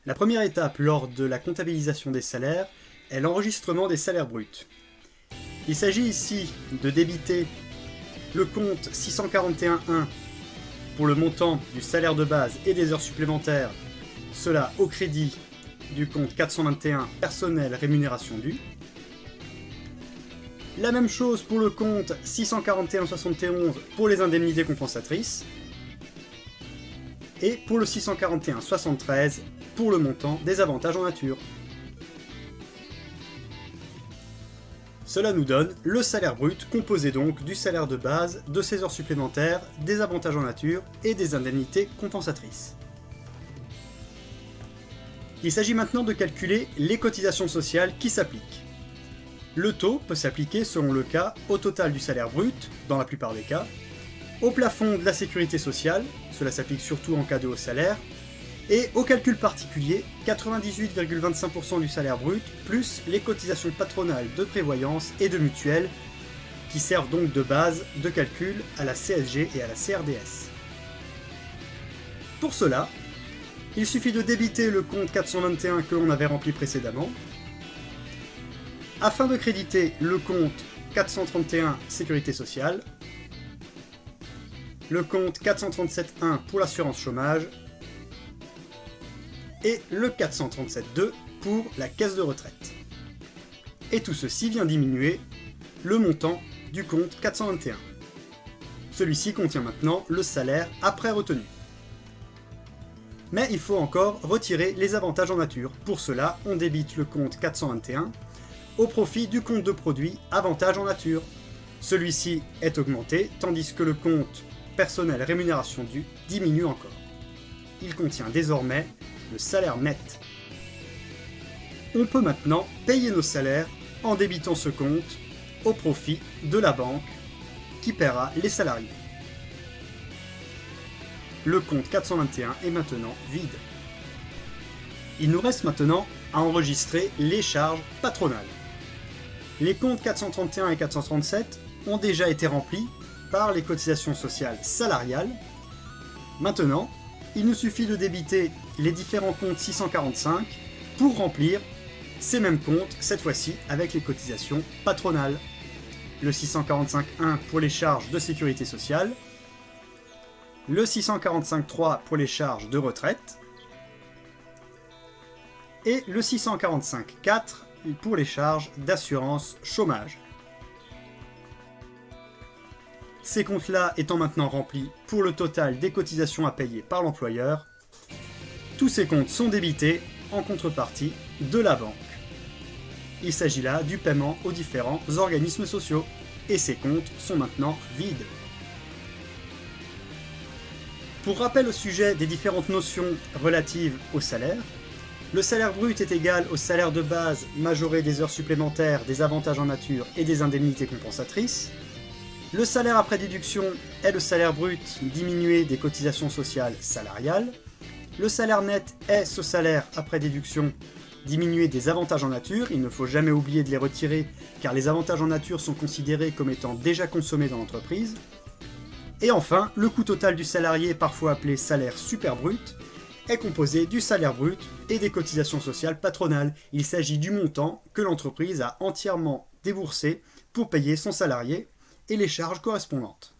La première étape lors de la comptabilisation des salaires est l'enregistrement des salaires bruts. Il s'agit ici de débiter le compte 641.1 pour le montant du salaire de base et des heures supplémentaires, cela au crédit du compte 421 personnel rémunération due. La même chose pour le compte 641.71 pour les indemnités compensatrices. Et pour le 641.73 pour le montant des avantages en nature. Cela nous donne le salaire brut composé donc du salaire de base, de ses heures supplémentaires, des avantages en nature et des indemnités compensatrices. Il s'agit maintenant de calculer les cotisations sociales qui s'appliquent. Le taux peut s'appliquer selon le cas au total du salaire brut, dans la plupart des cas, au plafond de la sécurité sociale, cela s'applique surtout en cas de haut salaire, et au calcul particulier, 98,25% du salaire brut, plus les cotisations patronales de prévoyance et de mutuelle, qui servent donc de base de calcul à la CSG et à la CRDS. Pour cela, il suffit de débiter le compte 421 que l'on avait rempli précédemment, afin de créditer le compte 431 Sécurité sociale, le compte 437.1 pour l'assurance chômage et le 437.2 pour la caisse de retraite. Et tout ceci vient diminuer le montant du compte 421. Celui-ci contient maintenant le salaire après retenue. Mais il faut encore retirer les avantages en nature. Pour cela, on débite le compte 421 au profit du compte de produit avantages en nature. Celui-ci est augmenté, tandis que le compte personnel rémunération due diminue encore. Il contient désormais le salaire net. On peut maintenant payer nos salaires en débitant ce compte au profit de la banque qui paiera les salariés. Le compte 421 est maintenant vide. Il nous reste maintenant à enregistrer les charges patronales. Les comptes 431 et 437 ont déjà été remplis par les cotisations sociales salariales. Maintenant, il nous suffit de débiter les différents comptes 645 pour remplir ces mêmes comptes, cette fois-ci avec les cotisations patronales. Le 645.1 pour les charges de sécurité sociale, le 645.3 pour les charges de retraite, et le 645.4 pour les charges d'assurance chômage. Ces comptes-là étant maintenant remplis pour le total des cotisations à payer par l'employeur, tous ces comptes sont débités en contrepartie de la banque. Il s'agit là du paiement aux différents organismes sociaux, et ces comptes sont maintenant vides. Pour rappel au sujet des différentes notions relatives au salaire, le salaire brut est égal au salaire de base majoré des heures supplémentaires, des avantages en nature et des indemnités compensatrices. Le salaire après déduction est le salaire brut diminué des cotisations sociales salariales. Le salaire net est ce salaire après déduction diminué des avantages en nature. Il ne faut jamais oublier de les retirer car les avantages en nature sont considérés comme étant déjà consommés dans l'entreprise. Et enfin, le coût total du salarié, parfois appelé salaire super brut, est composé du salaire brut et des cotisations sociales patronales. Il s'agit du montant que l'entreprise a entièrement déboursé pour payer son salarié et les charges correspondantes.